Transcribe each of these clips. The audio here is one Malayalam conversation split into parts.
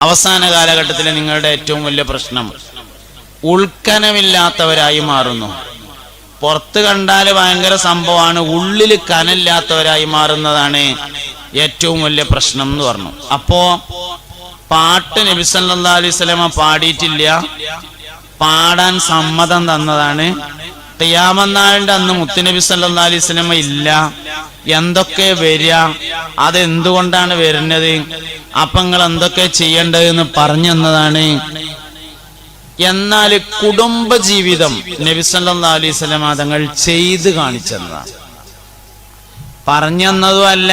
അവസാന കാലഘട്ടത്തിലെ നിങ്ങളുടെ ഏറ്റവും വലിയ പ്രശ്നം ഉൾക്കനമില്ലാത്തവരായി മാറുന്നു. പുറത്ത് കണ്ടാൽ ഭയങ്കര സംഭവമാണ്, ഉള്ളിൽ കനമില്ലാത്തവരായി മാറുന്നതാണ് ഏറ്റവും വലിയ പ്രശ്നം എന്ന് പറഞ്ഞു. അപ്പോ പാട്ട് നബി സല്ലല്ലാഹു അലൈഹി വസല്ലമ പാടിയിട്ടില്ല, പാടാൻ സമ്മതം തന്നതാണ്. ഖിയാമത്ത് നാളിന്റെ അന്ന് മുത്തുനബി സല്ലല്ലാഹു അലൈഹി വസല്ലമ ഇല്ല, എന്തൊക്കെ വരിക, അതെന്തുകൊണ്ടാണ് വരുന്നത്, അപ്പൊ നിങ്ങൾ എന്തൊക്കെ ചെയ്യേണ്ടതെന്ന് പറഞ്ഞു തന്നതാണ്. എന്നാൽ കുടുംബജീവിതം നബി സല്ലല്ലാഹു അലൈഹി വസല്ലമ തങ്ങൾ ചെയ്ത് കാണിച്ചതാണ്. പറഞ്ഞു തന്നതുമല്ല,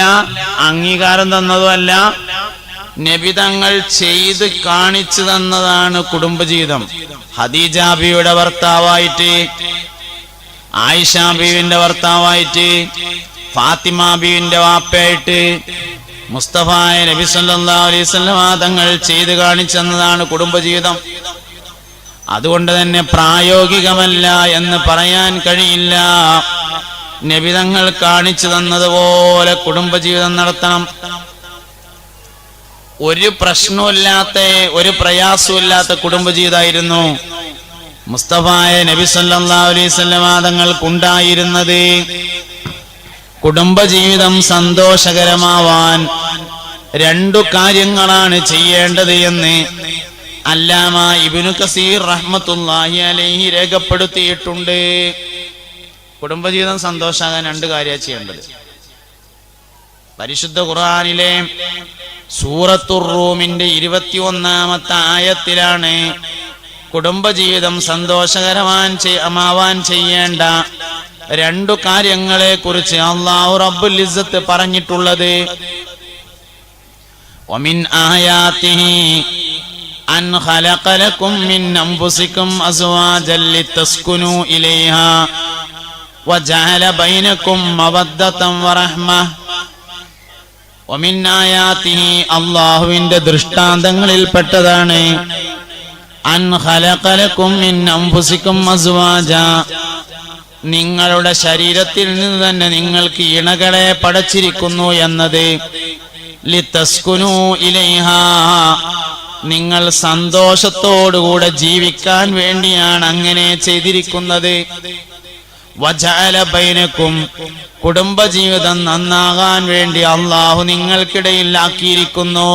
അംഗീകാരം തന്നതുമല്ല, നബി തങ്ങൾ ചെയ്ത് കാണിച്ചു തന്നതാണ് കുടുംബജീവിതം. ഖദീജ ബീവിയുടെ ഭർത്താവായിട്ട്, ആയിഷ ബീവിന്റെ ഭർത്താവായിട്ട്, ഫാത്തിമ ബീവിന്റെ വാപ്പയായിട്ട് മുസ്തഫായ നബി സല്ലല്ലാഹു അലൈഹി വസല്ലമ തങ്ങൾ ചെയ്ത് കാണിച്ചെന്നതാണ് കുടുംബജീവിതം. അതുകൊണ്ട് തന്നെ പ്രായോഗികമല്ല എന്ന് പറയാൻ കഴിയില്ല. നബി തങ്ങൾ കാണിച്ചു തന്നതുപോലെ കുടുംബജീവിതം നടത്തണം. ഒരു പ്രശ്നമില്ലാത്ത, ഒരു പ്രയാസമില്ലാത്ത കുടുംബജീവിതമായിരുന്നു മുസ്തഫായ നബി സല്ലല്ലാഹു അലൈഹി വസല്ലമ തങ്ങൾക്കുണ്ടായിരുന്നത്. കുടുംബജീവിതം സന്തോഷകരമാവാൻ രണ്ടു കാര്യങ്ങളാണ് ചെയ്യേണ്ടത് എന്ന് അല്ലാമ ഇബ്നു കസീർ റഹ്മത്തുള്ളാഹി അലൈഹി രേഖപ്പെടുത്തിയിട്ടുണ്ട്. കുടുംബജീവിതം സന്തോഷാകാൻ രണ്ട് കാര്യമാണ് ചെയ്യേണ്ടത്. പരിശുദ്ധ ഖുർആനിലെ സൂറത്തുർ റൂമിന്റെ 21-ാമത്തെ ആയത്തിലാണ് കുടുംബജീവിതം സന്തോഷകരമാവാൻ ചെയ്യേണ്ട രണ്ടു കാര്യങ്ങളെ കുറിച്ച് അല്ലാഹു റബ്ബുൽ ഇസ്സത്ത് പറഞ്ഞിട്ടുള്ളത്. വമിൻ ആയാതിഹി അൻ ഖലഖ ലക്കും മിൻ അൻഫുസികും അസ്വാജൻ ലിതസ്കുനൂ ഇലൈഹാ വജഅല ബൈനകും മവദ്ദതൻ വറഹ്മ. വമിൻ ആയാതിഹി അല്ലാഹുവിന്റെ ദൃഷ്ടാന്തങ്ങളിൽപ്പെട്ടതാണ് അൻ ഖലഖ ലക്കും മിൻ അൻഫുസികും അസ്വാജ, നിങ്ങളുടെ ശരീരത്തിൽ നിന്ന് തന്നെ നിങ്ങൾക്ക് ഇണകളെ പടച്ചിരിക്കുന്നു എന്നത്. ലിതസ്കുനൂ ഇലൈഹാ, നിങ്ങൾ സന്തോഷത്തോടുകൂടെ ജീവിക്കാൻ വേണ്ടിയാണ് അങ്ങനെ ചെയ്തിരിക്കുന്നത്. വജഅല ബൈനകും, കുടുംബജീവിതം നന്നാകാൻ വേണ്ടി അല്ലാഹു നിങ്ങൾക്കിടയിൽ ആക്കിയിരിക്കുന്നു.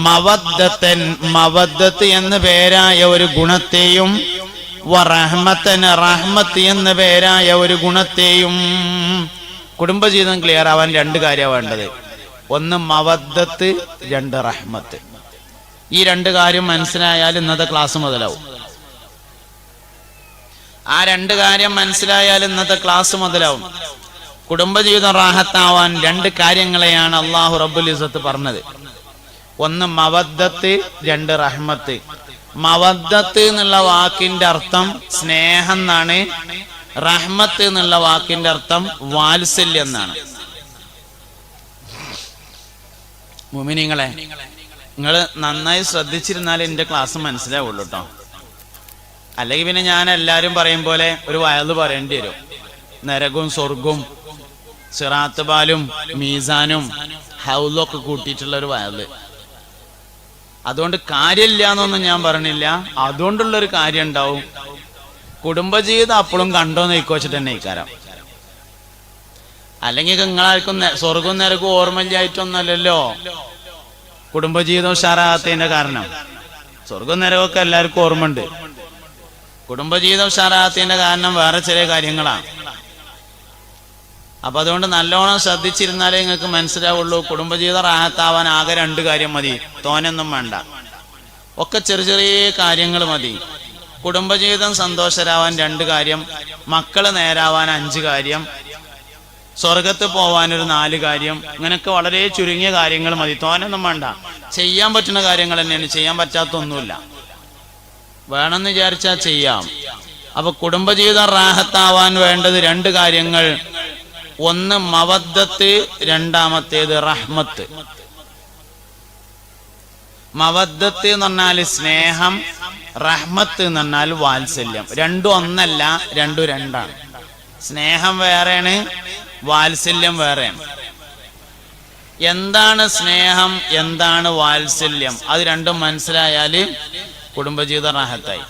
മവദ്ദത്തൻ, മവദ്ദത്ത് എന്ന പേരായ ഒരു ഗുണത്തെയും വറഹ്മത്തൻ, റഹ്മത്ത് എന്ന പേരായ ഒരു ഗുണത്തെയും. കുടുംബജീവിതം ക്ലിയർ ആവാൻ രണ്ട് കാര്യമാണ് വേണ്ടത്. ഒന്ന് മവദ്ദത്ത്, രണ്ട് റഹ്മത്ത്. ഈ രണ്ട് കാര്യം മനസ്സിലായാൽ ഇന്നത്തെ ക്ലാസ് മുതലാവും. ആ രണ്ട് കാര്യം മനസ്സിലായാൽ ഇന്നത്തെ ക്ലാസ് മുതലാവും. കുടുംബജീവിതം റാഹത്താവാൻ രണ്ട് കാര്യങ്ങളെയാണ് അല്ലാഹു റബ്ബുൽ ഇസ്സത്ത് പറഞ്ഞത്. ഒന്ന് മവദ്ദത്ത്, രണ്ട് റഹ്മത്ത്. മവദ്ദത്ത് എന്നുള്ള വാക്കിന്റെ അർത്ഥം സ്നേഹം എന്നാണ്. റഹ്മത്ത് എന്നുള്ള വാക്കിന്റെ അർത്ഥം വാത്സല്യം എന്നാണ്. മുഅ്മിനീങ്ങളെ, നിങ്ങൾ നന്നായി ശ്രദ്ധിച്ചിരുന്നാലേ എന്റെ ക്ലാസ് മനസ്സിലാവുള്ളൂ കേട്ടോ. അല്ലെങ്കിൽ പിന്നെ ഞാൻ എല്ലാവരും പറയും പോലെ ഒരു വയല് പറയേണ്ടി വരും. നരകവും സ്വർഗവും സിറാത്ത് പാലും മീസാനും ഹൗലും ഒക്കെ കൂട്ടിയിട്ടുള്ള ഒരു വയല്. അതുകൊണ്ട് കാര്യമില്ല എന്നൊന്നും ഞാൻ പറഞ്ഞില്ല, അതുകൊണ്ടുള്ളൊരു കാര്യം ഉണ്ടാവും. കുടുംബജീവിതം അപ്പോഴും കണ്ടോന്ന് വെച്ചിട്ട് തന്നെ ഇക്കാരം. അല്ലെങ്കിൽ നിങ്ങളാർക്കും സ്വർഗവും നരകവും ഓർമ്മയില്ലായിട്ടൊന്നല്ലല്ലോ കുടുംബജീവിതം ഉഷാറാകാത്തതിന്റെ കാരണം. സ്വർഗവും നരകമൊക്കെ എല്ലാവർക്കും ഓർമ്മയുണ്ട്. കുടുംബജീവിതം ഉഷാറാകാത്തതിന്റെ കാരണം വേറെ ചില കാര്യങ്ങളാണ്. അപ്പൊ അതുകൊണ്ട് നല്ലോണം ശ്രദ്ധിച്ചിരുന്നാലേ നിങ്ങൾക്ക് മനസ്സിലാവുള്ളൂ. കുടുംബജീവിതം റാഹത്താവാൻ ആകെ രണ്ട് കാര്യം മതി, തോനൊന്നും വേണ്ട. ഒക്കെ ചെറിയ ചെറിയ കാര്യങ്ങൾ മതി. കുടുംബജീവിതം സന്തോഷരാവാൻ രണ്ട് കാര്യം, മക്കള് നേരാവാൻ 5 കാര്യം, സ്വർഗത്ത് പോവാനൊരു 4 കാര്യം. ഇങ്ങനൊക്കെ വളരെ ചുരുങ്ങിയ കാര്യങ്ങൾ മതി, തോനൊന്നും വേണ്ട. ചെയ്യാൻ പറ്റുന്ന കാര്യങ്ങൾ തന്നെയാണ്, ചെയ്യാൻ പറ്റാത്തൊന്നുമില്ല. വേണമെന്ന് വിചാരിച്ചാൽ ചെയ്യാം. അപ്പൊ കുടുംബജീവിതം റാഹത്താവാൻ വേണ്ടത് രണ്ട് കാര്യങ്ങൾ. ഒന്ന് മവദ്ദത്ത്, രണ്ടാമത്തേത് റഹ്മത്ത്. മവദ്ദത്ത് എന്ന് പറഞ്ഞാൽ സ്നേഹം, റഹ്മത്ത് എന്ന് പറഞ്ഞാൽ വാത്സല്യം. രണ്ടും ഒന്നല്ല, രണ്ടും രണ്ടാണ്. സ്നേഹം വേറെയാണ്, വാത്സല്യം വേറെയാണ്. എന്താണ് സ്നേഹം, എന്താണ് വാത്സല്യം, അത് രണ്ടും മനസ്സിലായാല് കുടുംബജീവിതം റാഹത്തായി.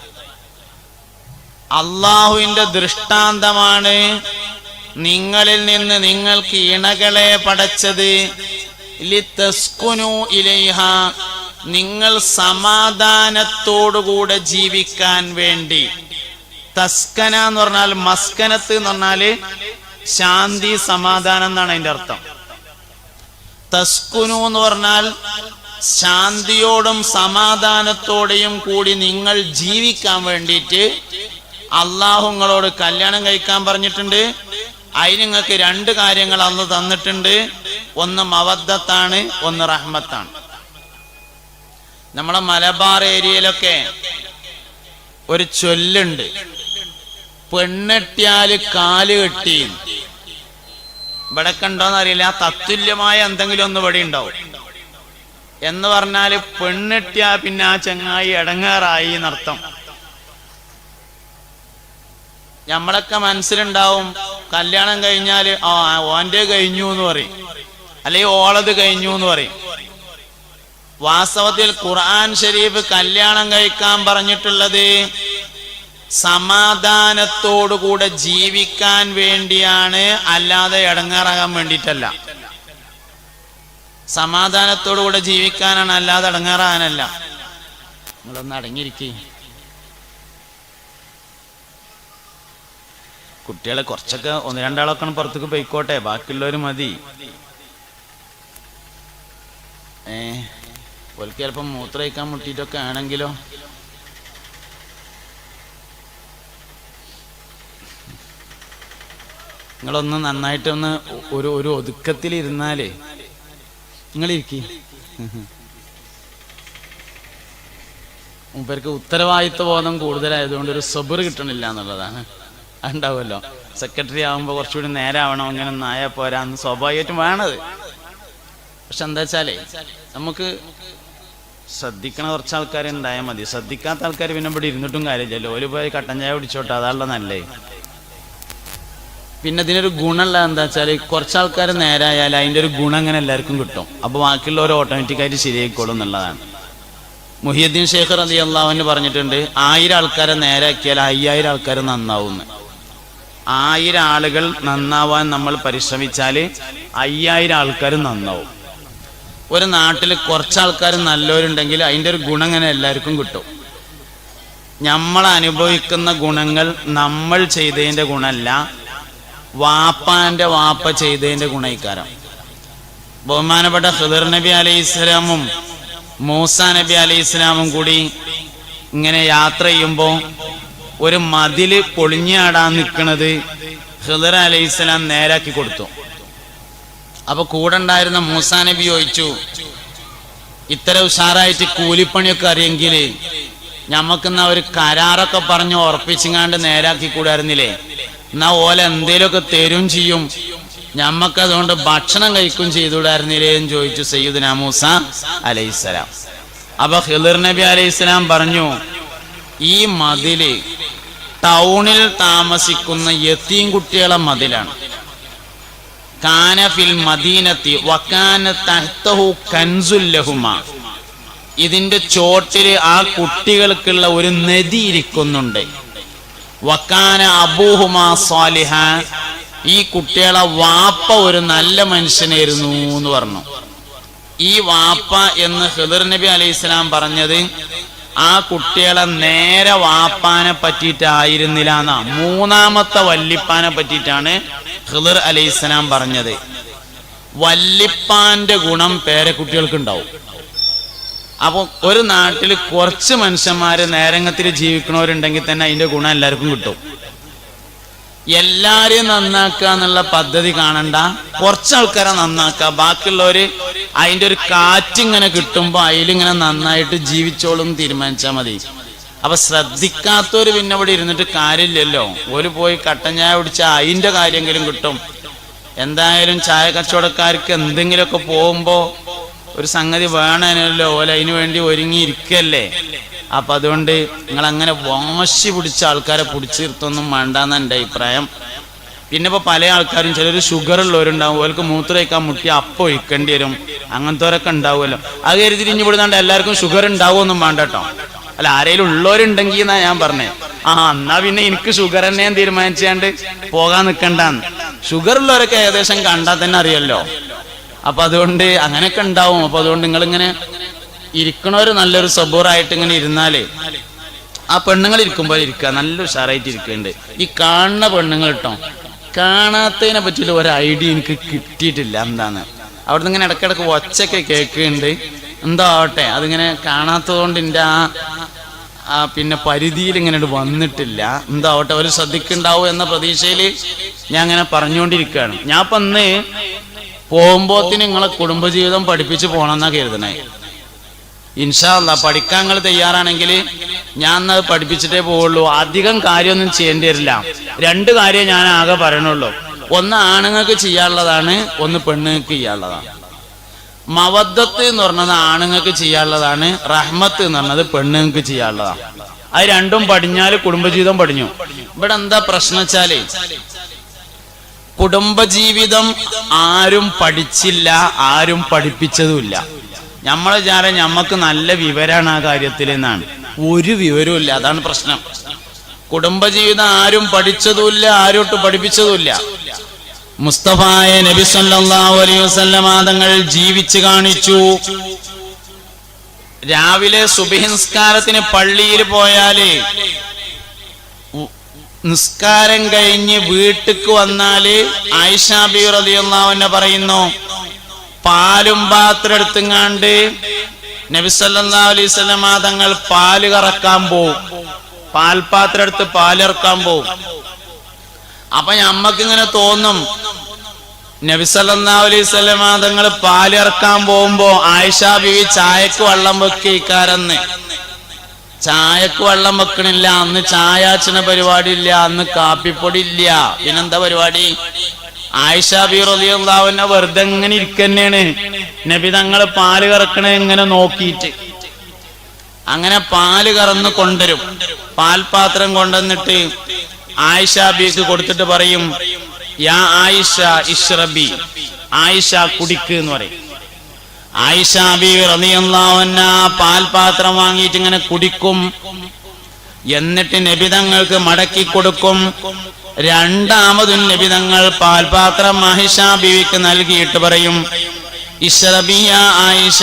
അള്ളാഹുവിന്റെ ദൃഷ്ടാന്തമാണ് നിങ്ങളിൽ നിന്ന് നിങ്ങൾക്ക് ഇണകളെ പടച്ചത്, ലിതസ്കുനു ഇലൈഹ, നിങ്ങൾ സമാധാനത്തോടുകൂടെ ജീവിക്കാൻ വേണ്ടി. തസ്കന എന്ന് പറഞ്ഞാൽ മസ്കനത്ത് എന്ന് പറഞ്ഞാല് ശാന്തി സമാധാനം എന്നാണ് അതിന്റെ അർത്ഥം. തസ്കുനു എന്ന് പറഞ്ഞാൽ ശാന്തിയോടും സമാധാനത്തോടെയും കൂടി നിങ്ങൾ ജീവിക്കാൻ വേണ്ടിയിട്ട് അള്ളാഹു നിങ്ങളോട് കല്യാണം കഴിക്കാൻ പറഞ്ഞിട്ടുണ്ട്. അതിന് നിങ്ങൾക്ക് രണ്ട് കാര്യങ്ങൾ അന്ന് തന്നിട്ടുണ്ട്. ഒന്ന് മവദ്ദത്താണ്, ഒന്ന് റഹ്മത്താണ്. നമ്മളെ മലബാർ ഏരിയയിലൊക്കെ ഒരു ചൊല്ലുണ്ട്, പെണ്ണെട്ടിയാല് കാല് കെട്ടി. ഇവിടെ കണ്ടോന്ന് അറിയില്ല, തത്തുല്യമായ എന്തെങ്കിലും ഒന്ന് ഇവിടെ ഉണ്ടാവും. എന്ന് പറഞ്ഞാല് പെണ്ണെട്ടിയാ പിന്നെ ആ ചങ്ങായി ഇടങ്ങേറായി എന്നർത്ഥം. നമ്മളൊക്കെ മനസ്സിലുണ്ടാവും, കല്യാണം കഴിഞ്ഞാല് ഓന്റെ കഴിഞ്ഞു എന്ന് പറയും, അല്ലെങ്കിൽ ഓളത് കഴിഞ്ഞു എന്ന് പറയും. വാസ്തവത്തിൽ ഖുർആൻ ഷരീഫ് കല്യാണം കഴിക്കാൻ പറഞ്ഞിട്ടുള്ളത് സമാധാനത്തോടുകൂടെ ജീവിക്കാൻ വേണ്ടിയാണ്, അല്ലാതെ ഇടങ്ങാറാകാൻ വേണ്ടിയിട്ടല്ല. സമാധാനത്തോടുകൂടെ ജീവിക്കാനാണ്, അല്ലാതെ ഇടങ്ങാറാകാനല്ല. നിങ്ങളൊന്ന് അടങ്ങിയിരിക്കേ. കുട്ടികളെ കുറച്ചൊക്കെ ഒന്ന് രണ്ടാളൊക്കെ പുറത്തേക്ക് പോയിക്കോട്ടെ, ബാക്കിയുള്ളവർ മതി. ഓൽക്ക് ചിലപ്പം മൂത്രയിക്കാൻ മുട്ടിയിട്ടൊക്കെ ആണെങ്കിലോ. നിങ്ങളൊന്ന് നന്നായിട്ടൊന്ന് ഒരു ഒതുക്കത്തിലിരുന്നാലേ. നിങ്ങളിരിക്കി. മൂപ്പർക്ക് ഉത്തരവാദിത്വ ബോധം കൂടുതലായതുകൊണ്ട് ഒരു സബർ കിട്ടണില്ല എന്നുള്ളതാണ്. അതുണ്ടാവുമല്ലോ, സെക്രട്ടറി ആകുമ്പോൾ കുറച്ചുകൂടി നേരാവണം, അങ്ങനെ ഒന്നും ആയാൽ പോരാന്ന് സ്വാഭാവികമായിട്ടും വേണത്. പക്ഷെ എന്താ വെച്ചാലേ, നമുക്ക് ശ്രദ്ധിക്കണ കുറച്ച് ആൾക്കാർ ഉണ്ടായാൽ മതി. ശ്രദ്ധിക്കാത്ത ആൾക്കാർ പിന്നെ ഇവിടെ ഇരുന്നിട്ടും കാര്യമില്ലല്ലോ. ഓല് പോയി കട്ടൻ ചായ കുടിച്ചോട്ടെ, അതാണല്ലോ നല്ലേ. പിന്നെ ഇതിനൊരു ഗുണമുള്ള എന്താ വെച്ചാൽ, കുറച്ചാൾക്കാർ നേരായാൽ അതിൻ്റെ ഒരു ഗുണം അങ്ങനെ എല്ലാവർക്കും കിട്ടും. അപ്പോൾ ബാക്കിയുള്ളവർ ഓട്ടോമാറ്റിക്കായിട്ട് ശരിയായിക്കോളും എന്നുള്ളതാണ്. മുഹിയുദ്ദീൻ ഷേഖ് റളിയല്ലാഹു അൻഹു പറഞ്ഞിട്ടുണ്ട്, 1000 ആൾക്കാരെ നേരാക്കിയാൽ 5000 ആൾക്കാർ നന്നാവുമെന്ന്. 1000 ആളുകൾ നന്നാവാൻ നമ്മൾ പരിശ്രമിച്ചാൽ 5000 ആൾക്കാർ നന്നാവും. ഒരു നാട്ടിൽ കുറച്ചാൾക്കാർ നല്ലവരുണ്ടെങ്കിൽ അതിൻ്റെ ഒരു ഗുണം അങ്ങനെ എല്ലാവർക്കും കിട്ടും. നമ്മൾ അനുഭവിക്കുന്ന ഗുണങ്ങൾ നമ്മൾ ചെയ്തതിൻ്റെ ഗുണമല്ല, വാപ്പാന്റെ വാപ്പ ചെയ്തതിൻ്റെ ഗുണയിക്കാരം. ബഹുമാനപ്പെട്ട ഖിദർ നബി അലൈഹിസ്സലാമും മൂസാ നബി അലൈഹിസ്സലാമും കൂടി ഇങ്ങനെ യാത്ര ചെയ്യുമ്പോൾ ഒരു മതില് പൊളിഞ്ഞാടാൻ നിൽക്കുന്നത് ഖിദർ അലൈഹിസ്സലാം നേരാക്കി കൊടുത്തു. അപ്പൊ കൂടെ ഉണ്ടായിരുന്ന മൂസാ നബി ചോദിച്ചു, ഇത്ര ഉഷാറായിട്ട് കൂലിപ്പണിയൊക്കെ അറിയെങ്കിൽ ഞമ്മക്കെന്നാ ഒരു കരാറൊക്കെ പറഞ്ഞ് ഉറപ്പിച്ചിങ്ങാണ്ട് നേരാക്കി കൂടായിരുന്നില്ലേ? എന്നാ ഓല എന്തേലുമൊക്കെ തരും ചെയ്യും, ഞമ്മക്കതുകൊണ്ട് ഭക്ഷണം കഴിക്കും ചെയ്തുകൂടായിരുന്നില്ലേ എന്ന് ചോദിച്ചു സയ്യിദുനാ മൂസ അലൈഹിസ്സലാം. അപ്പൊ ഖിദർ നബി അലൈഹിസ്സലാം പറഞ്ഞു, ഈ മതില് ടൗണിൽ താമസിക്കുന്ന യതീം കുട്ടികളെ മതിലാണ്. കാന ഫിൽ മദീനത്തി വകാന തഹ്തഹു കൻസുൽ ലഹുമാ. ഇതിന്റെ ചോട്ടില് ആ കുട്ടികൾക്കുള്ള ഒരു നദി ഇരിക്കുന്നുണ്ട്. വകാന അബൂഹുമാ സ്വാലിഹ. ഈ കുട്ടികളെ വാപ്പ ഒരു നല്ല മനുഷ്യനായിരുന്നു എന്ന് പറഞ്ഞു. ഈ വാപ്പ എന്ന് ഖിദർ നബി അലൈഹിസ്സലാം പറഞ്ഞത് ആ കുട്ടികളെ നേരെ വാപ്പാനെ പറ്റിയിട്ടായിരുന്നില്ല എന്നാ, മൂന്നാമത്തെ വല്ലിപ്പാനെ പറ്റിയിട്ടാണ് ഖിദർ അലൈഹിസ്സലാം പറഞ്ഞത്. വല്ലിപ്പാന്റെ ഗുണം പേരക്കുട്ടികൾക്ക് ഉണ്ടാവും. അപ്പൊ ഒരു നാട്ടിൽ കുറച്ച് മനുഷ്യന്മാര് നേരങ്ങത്തിൽ ജീവിക്കണവരുണ്ടെങ്കിൽ തന്നെ അതിന്റെ ഗുണം എല്ലാവർക്കും കിട്ടും. എല്ലാരെയും നന്നാക്കുക എന്നുള്ള പദ്ധതി കാണണ്ട, കുറച്ചാൾക്കാരെ നന്നാക്കുക, ബാക്കിയുള്ളവര് അതിന്റെ ഒരു കാറ്റിങ്ങനെ കിട്ടുമ്പോ അതിലിങ്ങനെ നന്നായിട്ട് ജീവിച്ചോളും തീരുമാനിച്ചാൽ മതി. അപ്പൊ ശ്രദ്ധിക്കാത്തവര് പിന്നെ ഇവിടെ ഇരുന്നിട്ട് കാര്യമില്ലല്ലോ. ഒരു പോയി കട്ടൻ ചായ കുടിച്ചാൽ അതിന്റെ കാര്യമെങ്കിലും കിട്ടും. എന്തായാലും ചായ കച്ചവടക്കാർക്ക് എന്തെങ്കിലുമൊക്കെ പോകുമ്പോ ഒരു സംഗതി വേണമല്ലോ, ഓല അതിനു വേണ്ടി ഒരുങ്ങിയിരിക്കല്ലേ. അപ്പൊ അതുകൊണ്ട് നിങ്ങൾ അങ്ങനെ വാശി പിടിച്ച ആൾക്കാരെ പിടിച്ചു നിർത്തൊന്നും വേണ്ടെന്ന എൻ്റെ അഭിപ്രായം. പിന്നെ ഇപ്പോൾ പല ആൾക്കാരും ചിലർ ഷുഗർ ഉള്ളവരുണ്ടാവും, അവർക്ക് മൂത്രമൊഴിക്കാൻ മുട്ടി അപ്പം ഒഴിക്കേണ്ടി വരും, അങ്ങനത്തെവരൊക്കെ ഉണ്ടാവുമല്ലോ. അത് കരുതിട്ട് ഇനി ഇവിടുന്നാണ്ട് എല്ലാവർക്കും ഷുഗർ ഉണ്ടാവുമൊന്നും വേണ്ട കേട്ടോ. അല്ല, ആരെങ്കിലും ഉള്ളവരുണ്ടെങ്കിൽ എന്നാ ഞാൻ പറഞ്ഞേ. എന്നാ പിന്നെ എനിക്ക് ഷുഗർ തന്നെ ഞാൻ തീരുമാനിച്ചാണ്ട് പോകാൻ നിൽക്കണ്ടെന്ന്. ഷുഗർ ഉള്ളവരൊക്കെ ഏകദേശം കണ്ടാൽ തന്നെ അറിയല്ലോ. അപ്പൊ അതുകൊണ്ട് അങ്ങനെയൊക്കെ ഉണ്ടാവും. അപ്പൊ അതുകൊണ്ട് നിങ്ങളിങ്ങനെ ഇരിക്കണവര് നല്ലൊരു സബൂറായിട്ട് ഇങ്ങനെ ഇരുന്നാലേ, ആ പെണ്ണുങ്ങൾ ഇരിക്കുമ്പോൾ ഇരിക്കുക, നല്ല ഉഷാറായിട്ട് ഇരിക്കുന്നുണ്ട്. ഈ കാണുന്ന പെണ്ണുങ്ങൾ കേട്ടോ, കാണാത്തതിനെ പറ്റിയുള്ള ഒരു ഐഡിയ എനിക്ക് കിട്ടിയിട്ടില്ല. എന്താണ് അവിടുന്ന് ഇങ്ങനെ ഇടയ്ക്കിടയ്ക്ക് ഒച്ചയൊക്കെ കേൾക്കുന്നുണ്ട്. എന്തോ ആവട്ടെ, അതിങ്ങനെ കാണാത്തത് കൊണ്ട് എൻ്റെ പിന്നെ പരിധിയിൽ ഇങ്ങനെ വന്നിട്ടില്ല. എന്താവട്ടെ, അവർ ശ്രദ്ധിക്കുന്നുണ്ടാവും എന്ന പ്രതീക്ഷയിൽ ഞാൻ അങ്ങനെ പറഞ്ഞുകൊണ്ടിരിക്കുകയാണ്. ഞാൻ ഇപ്പം ഇന്ന് പോകുമ്പോത്തിന് നിങ്ങളെ കുടുംബജീവിതം പഠിപ്പിച്ച് പോകണമെന്നാണ് കരുതണേ. ഇൻഷാ അല്ലാഹ് പഠിക്കാൻ നിങ്ങൾ തയ്യാറാണെങ്കിൽ ഞാൻ അത് പഠിപ്പിച്ചിട്ടേ പോവുള്ളൂ. അധികം കാര്യമൊന്നും ചെയ്യേണ്ടി വരില്ല. 2 കാര്യം ഞാൻ ആകെ പറയണുള്ളൂ. ഒന്ന് ആണുങ്ങൾക്ക് ചെയ്യാനുള്ളതാണ്, ഒന്ന് പെണ്ണുങ്ങൾക്ക് ചെയ്യാനുള്ളതാണ്. മവദ്ദത്ത് എന്ന് പറഞ്ഞത് ആണുങ്ങൾക്ക് ചെയ്യാനുള്ളതാണ്, റഹ്മത്ത് എന്ന് പറഞ്ഞത് പെണ്ണുങ്ങൾക്ക് ചെയ്യാനുള്ളതാണ്. അത് രണ്ടും പഠിഞ്ഞാൽ കുടുംബജീവിതം പഠിഞ്ഞു. ഇവിടെ എന്താ പ്രശ്നം വെച്ചാല്, കുടുംബജീവിതം ആരും പഠിച്ചില്ല, ആരും പഠിപ്പിച്ചതുമില്ല. നമ്മളെ വിചാരം ഞമ്മക്ക് നല്ല വിവരമാണ് ആ കാര്യത്തിൽ എന്നാണ്. ഒരു വിവരവും ഇല്ല, അതാണ് പ്രശ്നം. കുടുംബജീവിതം ആരും പഠിച്ചതുമില്ല, ആരോട്ട് പഠിപ്പിച്ചതുമില്ല. മുസ്തഫായ നബി സല്ലല്ലാഹു അലൈഹി വസല്ലം തങ്ങൾ ജീവിച്ചു കാണിച്ചു. രാവിലെ സുബ്ഹി നിസ്കാരത്തിന് പള്ളിയിൽ പോയാല്, നിസ്കാരം കഴിഞ്ഞ് വീട്ടിക്ക് വന്നാല് ആയിഷ ബീവി റളിയല്ലാഹു അൻഹ പറയുന്നു, പാലും പാത്രം എടുത്തുങ്ങാണ്ട് നബി സല്ലല്ലാഹു അലൈഹി വസല്ലം തങ്ങൾ പാല് കറക്കാൻ പോവും. പാൽപാത്രം എടുത്ത് പാലിറക്കാൻ പോവും. അപ്പൊ ഞമ്മക്ക് ഇങ്ങനെ തോന്നും, നബി സല്ലല്ലാഹു അലൈഹി വസല്ലം തങ്ങൾ പാലിറക്കാൻ പോകുമ്പോ ആയിഷ ബീവി ചായക്ക് വെള്ളം വെക്കാരെന്ന്. ചായക്ക് വെള്ളം വെക്കണില്ല, അന്ന് ചായാച്ചണ പരിപാടി ഇല്ല, അന്ന് കാപ്പിപ്പൊടി ഇല്ല, പിന്നെന്താ പരിപാടി? ആയിഷ ബീവി റളിയല്ലാഹു അൻഹ വെറുതെ ഇങ്ങനെ ഇരിക്കന്നെയാണ്. നബി തങ്ങൾ പാല് കറക്കണേ ഇങ്ങനെ നോക്കിയിട്ട്. അങ്ങനെ പാല് കറന്ന് കൊണ്ടുവരും. പാൽപാത്രം കൊണ്ടുവന്നിട്ട് ആയിഷ ബീക്ക് കൊടുത്തിട്ട് പറയും, യാ ആയിഷ ഇശ്റബി, ആയിഷ കുടിക്ക് എന്ന് പറയും. ആയിഷ ബീവി റളിയല്ലാഹു അൻഹ പാൽപാത്രം വാങ്ങിയിട്ട് ഇങ്ങനെ കുടിക്കും. എന്നിട്ട് നബി തങ്ങൾക്ക് മടക്കി കൊടുക്കും. രണ്ടാമതും നബി തങ്ങൾ പാൽപാത്രം ആയിഷ ബീവിക്ക് നൽകിയിട്ട് പറയും, ഇശ്റബി യാ ആയിഷ,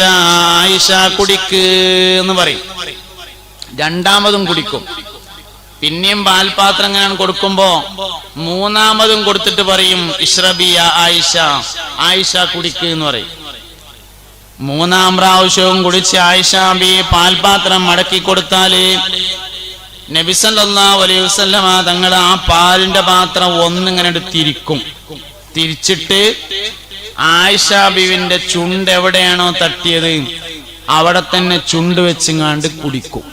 ആയിഷ കുടിക്ക് എന്ന് പറയും. രണ്ടാമതും കുടിക്കും. പിന്നെയും പാൽപാത്രം ഇങ്ങനെ കൊടുക്കുമ്പോ മൂന്നാമതും കൊടുത്തിട്ട് പറയും, ഇശ്റബി യാ ആയിഷ, ആയിഷ കുടിക്ക് എന്ന് പറയും. 3-ാം പ്രാവശ്യവും കുടിച്ച് ആയിഷ ബി പാൽപാത്രം മടക്കി കൊടുത്താല് നബി സല്ലല്ലാഹു അലൈഹി വസല്ലം തങ്ങൾ ആ പാലിന്റെ പാത്രം ഒന്നിങ്ങനെ തിരിക്കും. തിരിച്ചിട്ട് ആയിഷ ബീവിന്റെ ചുണ്ട് എവിടെയാണോ തട്ടിയത് അവിടെ തന്നെ ചുണ്ട് വെച്ചിങ്ങാണ്ട് കുടിക്കും.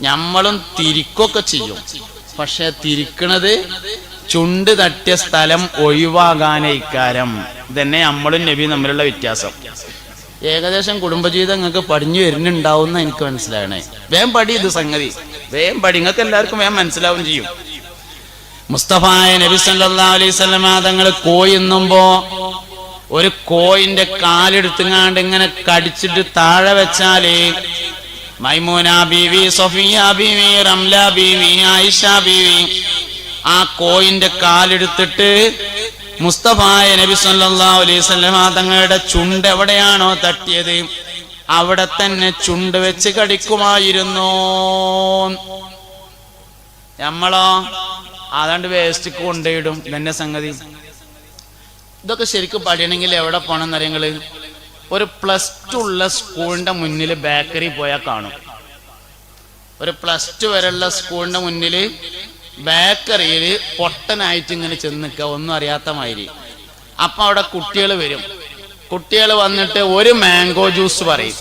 നമ്മളും തിരിക്കൊക്കെ ചെയ്യും, പക്ഷെ തിരിക്കണത് ചുണ്ട് തട്ടിയ സ്ഥലം ഒഴിവാകാനേ ഇക്കാരം. ഇതന്നെ നമ്മളും നബിയും തമ്മിലുള്ള വ്യത്യാസം. ഏകദേശം കുടുംബജീവിതം നിങ്ങൾക്ക് പഠിഞ്ഞു വരുന്നുണ്ടാവുന്ന എനിക്ക് മനസ്സിലാകണേ. വേഗം പടി, ഇത് സംഗതി വേഗം പടി, നിങ്ങൾക്ക് എല്ലാവർക്കും വേഗം മനസ്സിലാവും ചെയ്യും. മുസ്തഫായ നബി സല്ലല്ലാഹു അലൈഹി വസല്ലം തങ്ങൾ കോഴി തിന്നുമ്പോ ഒരു കോയിന്റെ കാലെടുത്തുങ്ങാണ്ട് ഇങ്ങനെ കടിച്ചിട്ട് താഴെ വെച്ചാല് മൈമൂന ബീവി, സഫിയ ബീവി, റംല ബീവി, ആയിഷ ബീവി ആ കോയിന്റെ കാലെടുത്തിട്ട് മുസ്തഫായ നബി സല്ലല്ലാഹു അലൈഹി വസല്ലം തങ്ങളുടെ ചുണ്ട് എവിടെയാണോ തട്ടിയത് അവിടെ തന്നെ ചുണ്ട് വെച്ച് കടിക്കുമായിരുന്നു. നമ്മളോ അതാണ്ട് വേസ്റ്റിക്ക് കൊണ്ടുപോയിടും. ഇതന്നെ സംഗതി. ഇതൊക്കെ ശരിക്കും പഠിക്കണമെങ്കിൽ എവിടെ പോകണം എന്നറിയങ്ങള്, ഒരു +2 ഉള്ള സ്കൂളിന്റെ മുന്നിൽ ബേക്കറി പോയാൽ കാണും. ഒരു +2 വരെയുള്ള സ്കൂളിന്റെ മുന്നിൽ ബേക്കറിയിൽ പൊട്ടനായിട്ട് ഇങ്ങനെ ചെന്ന് നിൽക്കുക, ഒന്നും അറിയാത്ത മാതിരി. അപ്പൊ അവിടെ കുട്ടികൾ വരും. കുട്ടികൾ വന്നിട്ട് ഒരു മാംഗോ ജ്യൂസ് പറയും.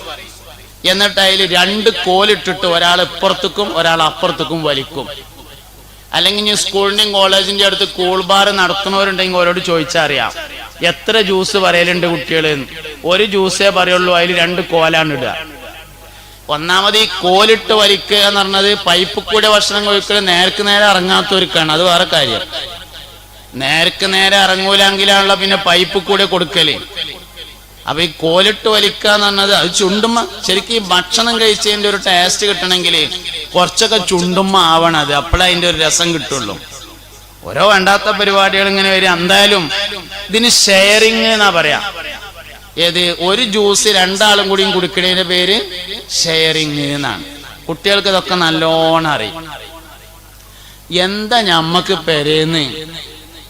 എന്നിട്ട് അതിൽ 2 കോലിട്ടിട്ട് ഒരാൾ ഇപ്പുറത്തേക്കും ഒരാൾ അപ്പുറത്തേക്കും വലിക്കും. അല്ലെങ്കിൽ ഇനി സ്കൂളിന്റെയും കോളേജിന്റെ അടുത്ത് കൂൾ ബാർ നടത്തുന്നവരുണ്ടെങ്കിൽ അവരോട് ചോദിച്ചാൽ അറിയാം എത്ര ജ്യൂസ് പറയലുണ്ട് കുട്ടികൾ. ഒരു ജ്യൂസേ പറയുള്ളൂ, അതിൽ 2 കോലാണ് ഇടുക. ഒന്നാമത് ഈ കോലിട്ട് വലിക്കുക എന്ന് പറഞ്ഞത് പൈപ്പ് കൂടെ ഭക്ഷണം കഴിക്കൽ നേർക്ക് നേരെ ഇറങ്ങാത്തവർക്കാണ്, അത് വേറെ കാര്യം. നേർക്ക് നേരെ ഇറങ്ങൂലെങ്കിലാണല്ലോ പിന്നെ പൈപ്പ് കൂടെ കൊടുക്കല്. അപ്പൊ ഈ കോലിട്ട് വലിക്കാന്ന് പറഞ്ഞത് അത് ചുണ്ടുമ്മ. ശരിക്കും ഈ ഭക്ഷണം കഴിച്ചതിന്റെ ഒരു ടേസ്റ്റ് കിട്ടണമെങ്കിൽ കുറച്ചൊക്കെ ചുണ്ടുമ്മ ആവണം. അത് അപ്പോഴേ അതിന്റെ ഒരു രസം കിട്ടുള്ളൂ. ഓരോ വേണ്ടാത്ത പരിപാടികൾ ഇങ്ങനെ വരും. എന്തായാലും ഇതിന് ഷെയറിങ് എന്നാ പറയാ. ഏത് ഒരു ജ്യൂസ് രണ്ടാളും കൂടിയും കുടിക്കണതിന്റെ പേര് ഷെയറിങ് എന്നാണ്. കുട്ടികൾക്ക് ഇതൊക്കെ നല്ലോണം അറിയും. എന്താ ഞമ്മക്ക് പെരേന്ന്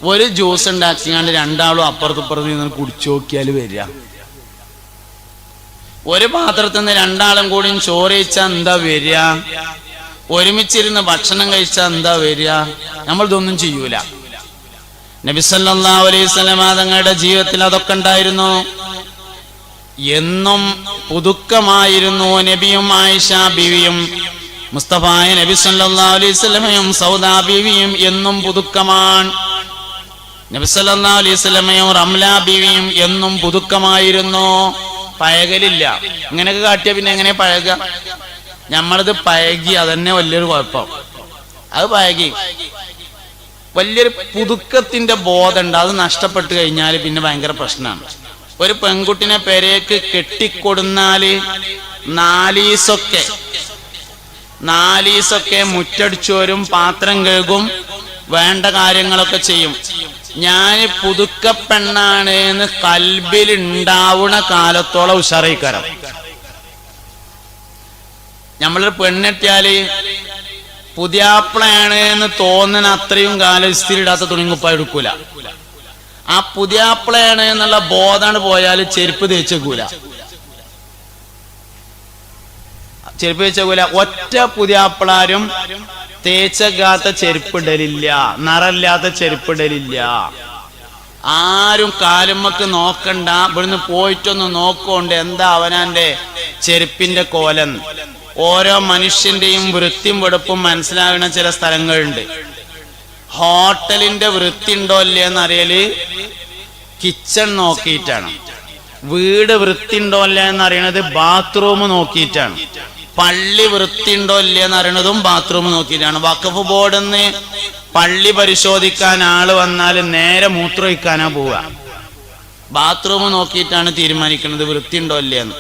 ഒരു ജ്യൂസ് ഉണ്ടാക്കിയാണ്ട് രണ്ടാളും അപ്പുറത്തുപ്പുറത്ത് നിന്ന് കുടിച്ചു നോക്കിയാൽ വരിക. ഒരു പാത്രത്തിൽ നിന്ന് രണ്ടാളും കൂടിയും ചോറ് കഴിച്ചാൽ എന്താ വരിക? ഒരുമിച്ചിരുന്ന് ഭക്ഷണം കഴിച്ചാൽ എന്താ വരിക? നമ്മളിതൊന്നും ചെയ്യൂല. നബി സല്ലല്ലാഹു അലൈഹി വസല്ലം തങ്ങളുടെ ജീവിതത്തിൽ അതൊക്കെ ഉണ്ടായിരുന്നു. എന്നും പുതുക്കമായിരുന്നു. നബിയും ആയിഷ ബീവിയും മുസ്തഫായ നബി സല്ലല്ലാഹു അലൈഹി വസല്ലമയും സൗദാ ബീവിയും എന്നും പുതുക്കമാണ്. നബി സല്ലല്ലാഹു അലൈഹി വസല്ലമയും റംല ബീവിയും എന്നും പുതുക്കമായിരുന്നു. പഴകലില്ല. ഇങ്ങനെയൊക്കെ കാട്ടിയ പിന്നെ എങ്ങനെ പഴക? നമ്മളത് പഴകി, അതന്നെ വലിയൊരു കുഴപ്പം. അത് പഴകി വലിയൊരു പുതുക്കത്തിന്റെ ബോധമുണ്ട്. അത് നഷ്ടപ്പെട്ടു കഴിഞ്ഞാൽ പിന്നെ ഭയങ്കര പ്രശ്നമാണ്. ഒരു പെൺകുട്ടിനെ പെരേക്ക് കെട്ടിക്കൊടുന്നാല് നാലീസൊക്കെ മുറ്റടിച്ചു വരും, പാത്രം കഴുകും, വേണ്ട കാര്യങ്ങളൊക്കെ ചെയ്യും. ഞാൻ പുതുക്കപ്പെണ്ണാണ് എന്ന് കൽബിൽ ഉണ്ടാവുന്ന കാലത്തോളം ഉഷാറിക്കാരം. നമ്മളൊരു പെണ്ണെട്ടിയാല് പുതിയാപ്പിളയാണ് എന്ന് തോന്നുന്ന അത്രയും കാലം ഇസ്തിരി ഇടാത്ത തുണിങ്കുപ്പായ എടുക്കൂല. ആ പുതിയാപ്പിളയാണ് എന്നുള്ള ബോധാണ് പോയാൽ ചെരുപ്പ് തേച്ചേക്കൂല. ഒറ്റ പുതിയാപ്പിളാരും തേച്ചകാത്ത ചെരുപ്പിടലില്ല, നിറല്ലാത്ത ചെരുപ്പിടലില്ല. ആരും കാലുമ്മക്ക് നോക്കണ്ട. ഇവിടുന്ന് പോയിട്ടൊന്ന് നോക്കോണ്ട് എന്താ അവനാന്റെ ചെരുപ്പിന്റെ കോലം. ഓരോ മനുഷ്യന്റെയും വൃത്തിയും വെടുപ്പും മനസ്സിലാകുന്ന ചില സ്ഥലങ്ങളുണ്ട്. ഹോട്ടലിന്റെ വൃത്തി ഉണ്ടോ ഇല്ലയെന്ന് അറിയല് കിച്ചൺ നോക്കിയിട്ടാണ്. വീട് വൃത്തി ഉണ്ടോ ഇല്ല എന്ന് അറിയണത് ബാത്റൂം നോക്കിയിട്ടാണ്. പള്ളി വൃത്തി ഉണ്ടോ ഇല്ലയെന്ന് അറിയണതും ബാത്റൂം നോക്കിയിട്ടാണ്. വഖഫ് ബോർഡിൽ നിന്ന് പള്ളി പരിശോധിക്കാൻ ആള് വന്നാൽ നേരെ മൂത്രമൊഴിക്കാനാ പോവുക. ബാത്റൂം നോക്കിയിട്ടാണ് തീരുമാനിക്കുന്നത് വൃത്തി ഉണ്ടോ ഇല്ലയെന്ന്.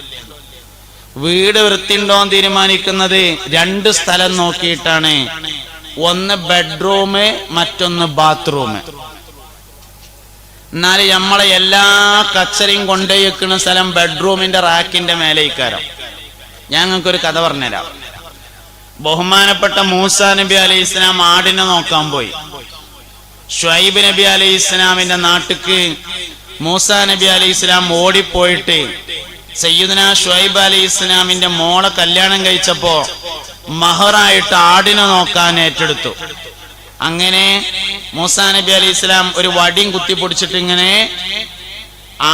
വീട് വൃത്തി ഉണ്ടോ എന്ന് തീരുമാനിക്കുന്നത് രണ്ട് സ്ഥലം നോക്കിയിട്ടാണ്. ഒന്ന് ബെഡ്റൂം, മറ്റൊന്ന് ബാത്റൂം. എന്നാൽ നമ്മളെ എല്ലാ കച്ചറയും കൊണ്ടുപോയി വെക്കുന്ന സ്ഥലം ബെഡ്റൂമിന്റെ റാക്കിന്റെ മേലെ ഇക്കാരം. ഞങ്ങൾക്കൊരു കഥ പറഞ്ഞുതരാം. ബഹുമാനപ്പെട്ട മൂസാ നബി അലൈഹി ഇസ്ലാം ആടിനെ നോക്കാൻ പോയി. ഷുഐബ് നബി അലൈഹി ഇസ്ലാമിന്റെ നാട്ടിക്ക് മൂസാ നബി അലൈഹി ഇസ്ലാം ഓടിപ്പോയിട്ട് സയ്യിദുന ഷുഐബ് അലൈഹി ഇസ്ലാമിന്റെ മോളെ കല്യാണം കഴിച്ചപ്പോ മഹറായിട്ട് ആടിനെ നോക്കാൻ ഏറ്റെടുത്തു. അങ്ങനെ മൂസാ നബി അലൈഹി ഇസ്ലാം ഒരു വടിയും കുത്തിപ്പൊടിച്ചിട്ട് ഇങ്ങനെ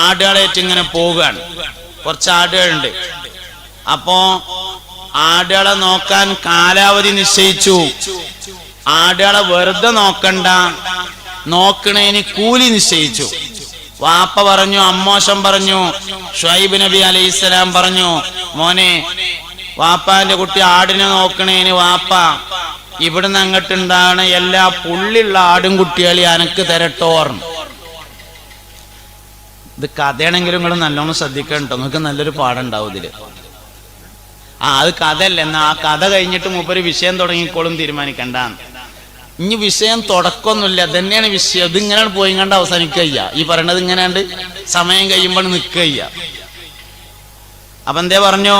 ആടുകളേറ്റ് ഇങ്ങനെ പോവുകയാണ്. കുറച്ച് ആടുകളുണ്ട്. അപ്പോ ആടുകളെ നോക്കാൻ കാലാവധി നിശ്ചയിച്ചു. ആടുകളെ വെറുതെ നോക്കണ്ട, നോക്കണേന് കൂലി നിശ്ചയിച്ചു. വാപ്പ പറഞ്ഞു, അമ്മോശം പറഞ്ഞു, ഷുഐബ് നബി അലൈഹി ഇസ്ലാം പറഞ്ഞു, മോനെ വാപ്പാന്റെ കുട്ടി ആടിനെ നോക്കണേന് വാപ്പ ഇവിടുന്ന് അങ്ങോട്ടുണ്ടാണ് എല്ലാ പുള്ളിയുള്ള ആടും കുട്ടികളെ അനക്ക് തരട്ടോർന്നു. ഇത് കഥയാണെങ്കിലും നിങ്ങൾ നല്ലോണം ശ്രദ്ധിക്കണം കേട്ടോ. നിങ്ങൾക്ക് നല്ലൊരു പാടുണ്ടാവും ഇതില്. അത് കഥയല്ല. എന്നാ ആ കഥ കഴിഞ്ഞിട്ട് മൂപ്പര് വിഷയം തുടങ്ങിക്കോളും തീരുമാനിക്കണ്ടാന്ന്. ഇനി വിഷയം തുടക്കമൊന്നുമില്ല, തന്നെയാണ് വിഷയം. ഇത് ഇങ്ങനെയാണ് പോയി കണ്ട് അവസാനിക്കുക. ഈ പറയണത് ഇങ്ങനെയാണ്ട് സമയം കഴിയുമ്പോൾ നിൽക്കുക. അപ്പൊ എന്തേ പറഞ്ഞു?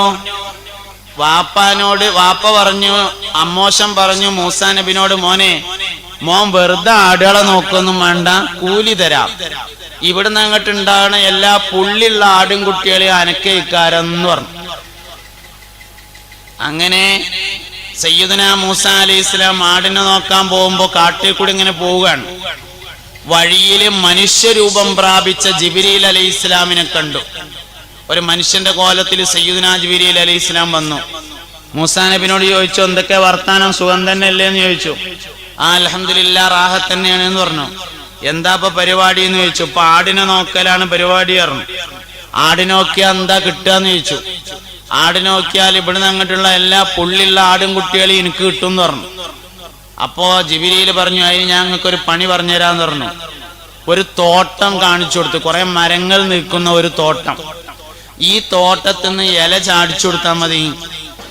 വാപ്പ പറഞ്ഞു, അമ്മോശം പറഞ്ഞു മൂസാ നബിനോട്, മോൻ വെറുതെ ആടുകളെ നോക്കൊന്നും വേണ്ട, കൂലി തരാം. ഇവിടുന്ന് അങ്ങോട്ടുണ്ടാണ് എല്ലാ പുള്ളിയുള്ള ആടും കുട്ടികളെ അനക്കയിക്കാരെന്ന് പറഞ്ഞു. അങ്ങനെ സയ്യിദുന മൂസാ അലൈഹി ഇസ്ലാം ആടിനെ നോക്കാൻ പോകുമ്പോ കാട്ടിൽ കൂടി ഇങ്ങനെ പോവുകയാണ്. വഴിയില് മനുഷ്യരൂപം പ്രാപിച്ച ജിബ്രീൽ അലൈഹി ഇസ്ലാമിനെ കണ്ടു. ഒരു മനുഷ്യന്റെ കോലത്തിൽ സയ്യിദുന ജിബ്രീൽ അലൈഹി ഇസ്ലാം വന്നു. മൂസാ നബിനോട് ചോദിച്ചു, എന്തൊക്കെ വർത്താനം, സുഖം തന്നെ അല്ലേ എന്ന് ചോദിച്ചു. അൽഹംദുലില്ലാ റാഹത്ത് തന്നെയാണ് എന്ന് പറഞ്ഞു. എന്താ ഇപ്പൊ പരിപാടി എന്ന് ചോദിച്ചു. ഇപ്പൊ ആടിനെ നോക്കലാണ് പരിപാടി പറഞ്ഞു. ആടിനെ നോക്കിയാൽ എന്താ കിട്ടുകയെന്ന് ചോദിച്ചു. ആടിനെ നോക്കിയാൽ ഇവിടുന്ന് അങ്ങോട്ടുള്ള എല്ലാ പുള്ളിയുള്ള ആടും കുട്ടികളെയും എനിക്ക് കിട്ടും എന്ന് പറഞ്ഞു. അപ്പോ ജിബ്രീൽ പറഞ്ഞു, അതിന് ഞങ്ങൾക്കൊരു പണി പറഞ്ഞുതരാന്ന് പറഞ്ഞു. ഒരു തോട്ടം കാണിച്ചു കൊടുത്തു, കുറെ മരങ്ങൾ നിൽക്കുന്ന ഒരു തോട്ടം. ഈ തോട്ടത്തിൽ നിന്ന് ഇല ചാടിച്ചു കൊടുത്താൽ മതി,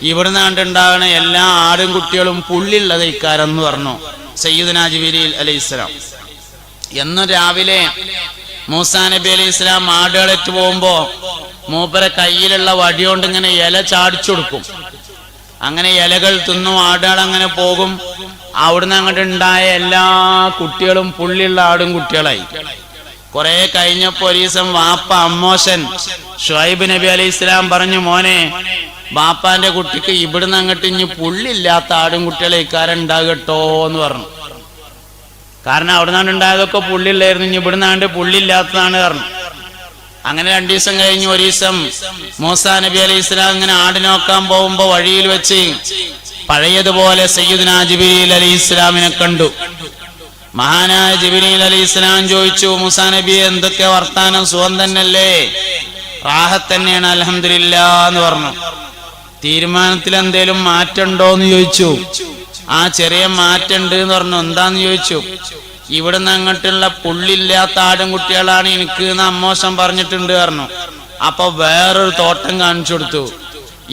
ഇവിടുന്ന് കണ്ടുണ്ടാകുന്ന എല്ലാ ആടും കുട്ടികളും പുള്ളിയുള്ളത് ഇക്കാരെന്ന് പറഞ്ഞു സയ്യിദുനാ ജിബ്രീൽ അലൈഹിസ്സലാം. എന്നും രാവിലെ മൂസാ നബി അലൈഹിസ്സലാം ആടുകളെറ്റ് പോകുമ്പോ മൂപ്പരെ കയ്യിലുള്ള വടി കൊണ്ട് ഇങ്ങനെ ഇല ചാടിച്ചു കൊടുക്കും. അങ്ങനെ ഇലകൾ തിന്നും, ആടുകൾ അങ്ങനെ പോകും. അവിടുന്ന് അങ്ങോട്ട് ഉണ്ടായ എല്ലാ കുട്ടികളും പുള്ളിയുള്ള ആടും കുട്ടികളായി. കുറെ കഴിഞ്ഞപ്പോ ഒരു ദിവസം വാപ്പ അമ്മോശൻ ഷുഐബ് നബി അലൈഹി ഇസ്ലാം പറഞ്ഞു, മോനെ ബാപ്പാന്റെ കുട്ടിക്ക് ഇവിടുന്ന് അങ്ങോട്ട് ഇനി പുള്ളില്ലാത്ത ആടും കുട്ടികളെ ഇക്കാരുണ്ടാകട്ടോ എന്ന് പറഞ്ഞു. കാരണം അവിടുന്നാണ്ട് ഉണ്ടായതൊക്കെ പുള്ളില്ലായിരുന്നു, ഇനി ഇവിടുന്നാണ്ട് പുള്ളില്ലാത്തതാണ് പറഞ്ഞു. അങ്ങനെ 2 ദിവസം കഴിഞ്ഞ് ഒരു ദിവസം മൂസാ നബി അലൈഹി ഇസ്ലാം ഇങ്ങനെ ആട് നോക്കാൻ പോകുമ്പോ വഴിയിൽ വെച്ച് പഴയതുപോലെ സയ്യിദുനാ ജിബ്രീൽ അലൈഹി ഇസ്ലാമിനെ കണ്ടു. മഹാനായ ജിബ്രീൽ അലൈഹി ഇസ്ലാം ചോദിച്ചു, മൂസാ നബി എന്തൊക്കെ വർത്താനം, സുഖം തന്നെയല്ലേ? റാഹത്ത് തന്നെയാണ് അൽഹംദുലില്ലാഹ് എന്ന് പറഞ്ഞു. തീരുമാനത്തിൽ എന്തേലും മാറ്റമുണ്ടോ എന്ന് ചോദിച്ചു. ആ ചെറിയ മാറ്റം ഉണ്ട് എന്ന് പറഞ്ഞു. എന്താന്ന് ചോദിച്ചു. ഇവിടുന്ന് അങ്ങോട്ടുള്ള പുള്ളില്ലാത്ത ആടും കുട്ടികളാണ് എനിക്ക് എന്ന് അമ്മോശം പറഞ്ഞിട്ടുണ്ട് പറഞ്ഞു. അപ്പൊ വേറൊരു തോട്ടം കാണിച്ചു കൊടുത്തു.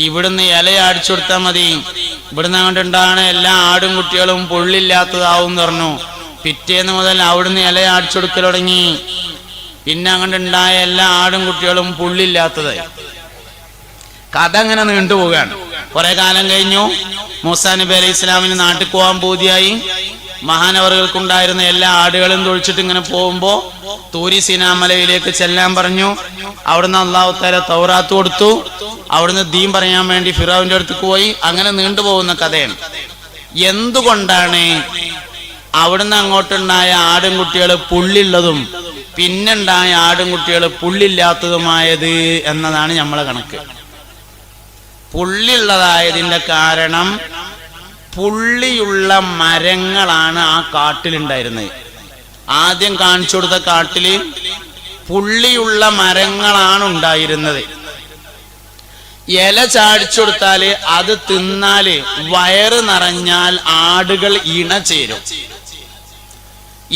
ഇവിടുന്ന് ഇല അടിച്ചു കൊടുത്താൽ മതി, ഇവിടുന്ന് അങ്ങോട്ടുണ്ടാണ് എല്ലാ ആടും കുട്ടികളും പുള്ളില്ലാത്തതാവും പറഞ്ഞു. പിറ്റേന്ന് മുതൽ അവിടുന്ന് ഇല അടിച്ചു കൊടുക്കൽ തുടങ്ങി. പിന്നെ അങ്ങോട്ടുണ്ടായ എല്ലാ ആടും കുട്ടികളും പുള്ളില്ലാത്തതായി. കഥ അങ്ങനെ നീണ്ടുപോവുകയാണ്. കുറെ കാലം കഴിഞ്ഞു. മൂസാ നബി അലൈഹി ഇസ്ലാമിന് നാട്ടിൽ പോകാൻ പൂതിയായി. മഹാനവറുകൾക്കുണ്ടായിരുന്ന എല്ലാ ആടുകളും തൊഴിച്ചിട്ട് ഇങ്ങനെ പോകുമ്പോ തൂരി സീനാ മലയിലേക്ക് ചെല്ലാൻ പറഞ്ഞു. അവിടുന്ന് അല്ലാഹു തആല തൗറാത്ത് കൊടുത്തു. അവിടുന്ന് ദീൻ പറയാൻ വേണ്ടി ഫിറഔന്റെ അടുത്തേക്ക് പോയി. അങ്ങനെ നീണ്ടുപോകുന്ന കഥയാണ്. എന്തുകൊണ്ടാണ് അവിടുന്ന് അങ്ങോട്ടുണ്ടായ ആടും കുട്ടികൾ പുള്ളിയുള്ളതും പിന്നുണ്ടായ ആടും കുട്ടികൾ പുള്ളില്ലാത്തതുമായത് എന്നതാണ് നമ്മളെ കണക്ക്. പുള്ളിയുള്ളതായതിന്റെ കാരണം പുള്ളിയുള്ള മരങ്ങളാണ് ആ കാട്ടിലുണ്ടായിരുന്നത്. ആദ്യം കാണിച്ചു കൊടുത്ത കാട്ടില് പുള്ളിയുള്ള മരങ്ങളാണ് ഉണ്ടായിരുന്നത്. ഇല ചാടിച്ചു കൊടുത്താല് അത് തിന്നാല് വയറ് നിറഞ്ഞാൽ ആടുകൾ ഇണ ചേരും.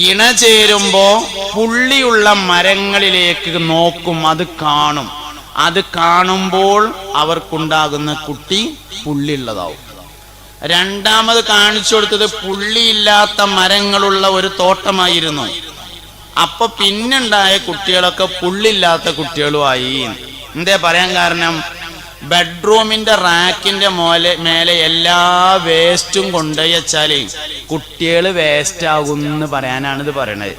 ഇണ ചേരുമ്പോ പുള്ളിയുള്ള മരങ്ങളിലേക്ക് നോക്കും, അത് കാണും. അത് കാണുമ്പോൾ അവർക്കുണ്ടാകുന്ന കുട്ടി പുള്ളിയുള്ളതാവും. രണ്ടാമത് കാണിച്ചു കൊടുത്തത് പുള്ളിയില്ലാത്ത മരങ്ങളുള്ള ഒരു തോട്ടമായിരുന്നു. അപ്പൊ പിന്നുണ്ടായ കുട്ടികളൊക്കെ പുള്ളില്ലാത്ത കുട്ടികളുമായി. എന്തേ പറയാൻ കാരണം, ബെഡ്റൂമിന്റെ റാക്കിന്റെ മേലെ എല്ലാ വേസ്റ്റും കൊണ്ടുപോയി വെച്ചാല് കുട്ടികൾ വേസ്റ്റ് ആകുമെന്ന് പറയാനാണ് ഇത് പറയണത്.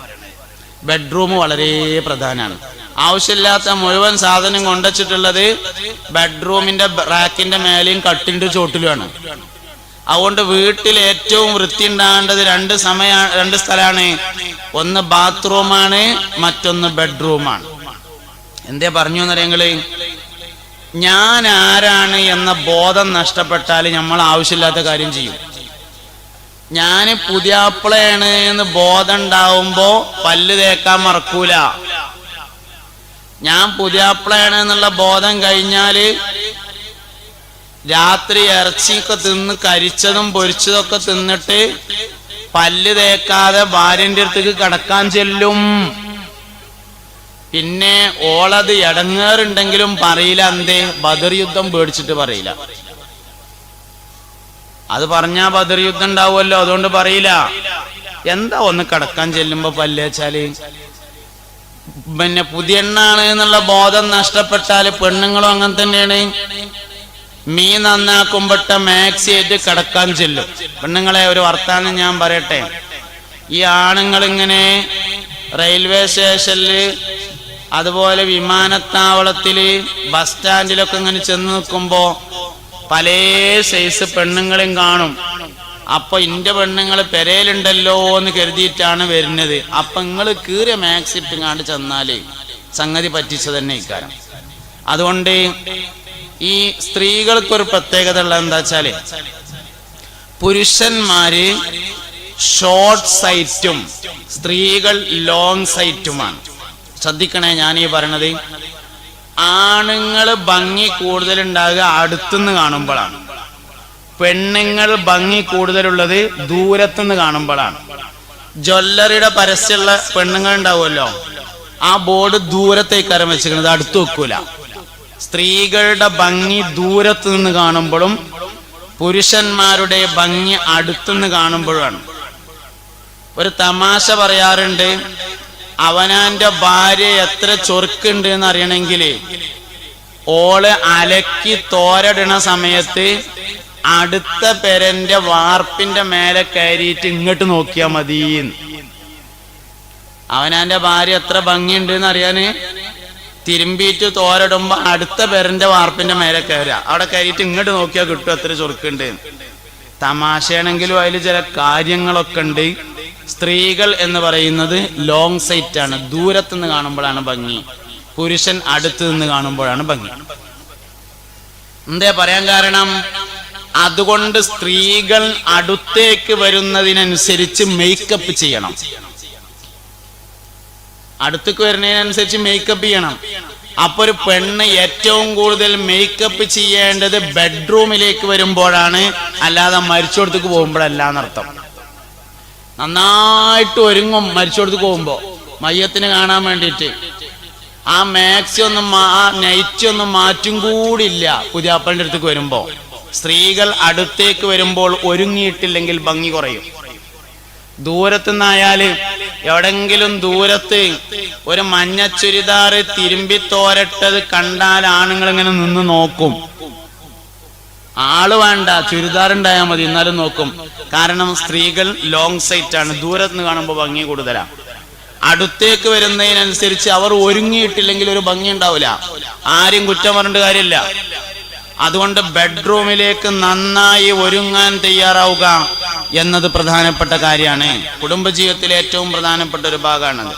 ബെഡ്റൂം വളരെ പ്രധാനമാണ്. ആവശ്യമില്ലാത്ത മുഴുവൻ സാധനം കൊണ്ടുവച്ചിട്ടുള്ളത് ബെഡ്റൂമിന്റെ റാക്കിന്റെ മേലെയും കട്ടിന്റെ ചോട്ടിലുമാണ്. അതുകൊണ്ട് വീട്ടിൽ ഏറ്റവും വൃത്തി ഉണ്ടാകേണ്ടത് 2 സ്ഥലമാണ്. ഒന്ന് ബാത്റൂമാണ്, മറ്റൊന്ന് ബെഡ്റൂമാണ്. എന്തേ പറഞ്ഞു എന്നറിയങ്ങള്, ഞാൻ ആരാണ് എന്ന ബോധം നഷ്ടപ്പെട്ടാൽ നമ്മൾ ആവശ്യമില്ലാത്ത കാര്യം ചെയ്യും. ഞാൻ പുതിയാപ്പിളയാണ് എന്ന് ബോധം ഉണ്ടാവുമ്പോ പല്ല് തേക്കാൻ മറക്കൂല. ഞാൻ പുതിയാപ്പിളയാണ് എന്നുള്ള ബോധം കഴിഞ്ഞാല് രാത്രി ഇറച്ചിയൊക്കെ തിന്ന് കരിച്ചതും പൊരിച്ചതൊക്കെ തിന്നിട്ട് പല്ല് തേക്കാതെ ഭാര്യന്റെ അടുത്തേക്ക് കിടക്കാൻ ചെല്ലും. പിന്നെ ഓളത് ഇടങ്ങേറുണ്ടെങ്കിലും പറയില്ല. എന്തേ? ബദർ യുദ്ധം പേടിച്ചിട്ട് പറയില്ല. അത് പറഞ്ഞാ ബദർ യുദ്ധം ഉണ്ടാവുമല്ലോ, അതുകൊണ്ട് പറയില്ല. എന്താ ഒന്ന് കിടക്കാൻ ചെല്ലുമ്പോ പല്ലേച്ചാല്? പിന്നെ പുതിയെണ്ണാണ് എന്നുള്ള ബോധം നഷ്ടപ്പെട്ടാല് പെണ്ണുങ്ങളും അങ്ങനെ തന്നെയാണ്. മീൻ നന്നാക്കുമ്പട്ട മാക്സി ആയിട്ട് കിടക്കാൻ ചെല്ലും. പെണ്ണുങ്ങളെ ഒരു വർത്താനം ഞാൻ പറയട്ടെ. ഈ ആണുങ്ങൾ ഇങ്ങനെ റെയിൽവേ സ്റ്റേഷനില്, അതുപോലെ വിമാനത്താവളത്തില്, ബസ് സ്റ്റാൻഡിലൊക്കെ ഇങ്ങനെ ചെന്ന് നിൽക്കുമ്പോ പല സൈസ് പെണ്ണുങ്ങളെയും കാണും. അപ്പൊ ഇന്റെ പെണ്ണുങ്ങൾ പെരയിലുണ്ടല്ലോ എന്ന് കരുതിയിട്ടാണ് വരുന്നത്. അപ്പൊ നിങ്ങൾ കീറിയ മാക്സി ഇട്ടുങ്ങാണ്ട് ചെന്നാല് സംഗതി പറ്റിച്ചു തന്നെ ഇക്കാരം. അതുകൊണ്ട് ഈ സ്ത്രീകൾക്കൊരു പ്രത്യേകത ഉള്ള എന്താ വെച്ചാല്, പുരുഷന്മാര് ഷോർട്ട് സൈറ്റും സ്ത്രീകൾ ലോങ് സൈറ്റുമാണ്. ശ്രദ്ധിക്കണേ ഞാൻ ഈ പറയണത്. ആണുങ്ങൾ ഭംഗി കൂടുതലുണ്ടാകുക അടുത്തുനിന്ന് കാണുമ്പോഴാണ്. പെണ്ണുങ്ങൾ ഭംഗി കൂടുതലുള്ളത് ദൂരത്തുനിന്ന് കാണുമ്പോഴാണ്. ജ്വല്ലറിയുടെ പരസ്യമുള്ള പെണ്ണുങ്ങൾ ഉണ്ടാവുമല്ലോ, ആ ബോർഡ് ദൂരത്തേക്കാരം വെച്ചിരിക്കുന്നത്, അടുത്ത് വെക്കൂല. സ്ത്രീകളുടെ ഭംഗി ദൂരത്ത് നിന്ന് കാണുമ്പോഴും പുരുഷന്മാരുടെ ഭംഗി അടുത്തുനിന്ന് കാണുമ്പോഴാണ്. ഒരു തമാശ പറയാറുണ്ട്, അവനാന്റെ ഭാര്യ എത്ര ചൊറുക്കുണ്ട് എന്ന് അറിയണമെങ്കിൽ ഓള് അലക്കി തോരടണ സമയത്ത് അടുത്ത പെരന്റെ വാർപ്പിന്റെ മേലെ കയറിയിട്ട് ഇങ്ങോട്ട് നോക്കിയാ മതി. അവനാന്റെ ഭാര്യ എത്ര ഭംഗിയുണ്ട് എന്ന് അറിയാന് തിരുമ്പിയിട്ട് തോരടുമ്പോ അടുത്ത പെരന്റെ വാർപ്പിന്റെ മേലെ കയറുക, അവിടെ കയറിയിട്ട് ഇങ്ങോട്ട് നോക്കിയാൽ കിട്ടും എത്ര ചൊറുക്കുണ്ട്. തമാശയാണെങ്കിലും അതിൽ ചില കാര്യങ്ങളൊക്കെ ഉണ്ട്. സ്ത്രീകൾ എന്ന് പറയുന്നത് ലോങ് സൈറ്റ് ആണ്, ദൂരത്തുനിന്ന് കാണുമ്പോഴാണ് ഭംഗി. പുരുഷൻ അടുത്ത് നിന്ന് കാണുമ്പോഴാണ് ഭംഗി. എന്തേ പറയാൻ കാരണം? അതുകൊണ്ട് സ്ത്രീകൾ അടുത്തേക്ക് വരുന്നതിനനുസരിച്ച് മേക്കപ്പ് ചെയ്യണം. അടുത്തേക്ക് വരുന്നതിനനുസരിച്ച് മേക്കപ്പ് ചെയ്യണം. അപ്പൊ ഒരു പെണ്ണ് ഏറ്റവും കൂടുതൽ മേക്കപ്പ് ചെയ്യേണ്ടത് ബെഡ്റൂമിലേക്ക് വരുമ്പോഴാണ്, അല്ലാതെ മരിച്ചോടത്തേക്ക് പോകുമ്പോഴല്ല എന്നർത്ഥം. നന്നായിട്ട് ഒരുങ്ങും മരിച്ചോടത്തേക്ക് പോകുമ്പോ മയ്യത്തിന് കാണാൻ വേണ്ടിയിട്ട്. ആ മാക്സി ഒന്നും ആ നൈറ്റി ഒന്നും മാറ്റും കൂടില്ല പുതിയാപ്പളിന്റെ അടുത്തേക്ക് വരുമ്പോ. സ്ത്രീകൾ അടുത്തേക്ക് വരുമ്പോൾ ഒരുങ്ങിയിട്ടില്ലെങ്കിൽ ഭംഗി കുറയും. ദൂരത്തുനിന്നായാല് എവിടെങ്കിലും ദൂരത്ത് ഒരു മഞ്ഞ ചുരിദാറ് തിരുമ്പി തോരട്ടത് കണ്ടാൽ ആണുങ്ങൾ ഇങ്ങനെ നിന്ന് നോക്കും. ആള് വേണ്ട, ചുരിദാർ ഉണ്ടായാൽ മതി, എന്നാലും നോക്കും. കാരണം സ്ത്രീകൾ ലോങ് സൈറ്റ് ആണ്, ദൂരത്തുനിന്ന് കാണുമ്പോൾ ഭംഗി കൂടുതലാണ്. അടുത്തേക്ക് വരുന്നതിനനുസരിച്ച് അവർ ഒരുങ്ങിയിട്ടില്ലെങ്കിൽ ഒരു ഭംഗി ഉണ്ടാവില്ല. ആരും കുറ്റം പറഞ്ഞിട്ട് കാര്യമില്ല. അതുകൊണ്ട് ബെഡ്റൂമിലേക്ക് നന്നായി ഒരുങ്ങാൻ തയ്യാറാവുക എന്നത് പ്രധാനപ്പെട്ട കാര്യമാണ്. കുടുംബജീവിതത്തിലെ ഏറ്റവും പ്രധാനപ്പെട്ട ഒരു ഭാഗമാണത്.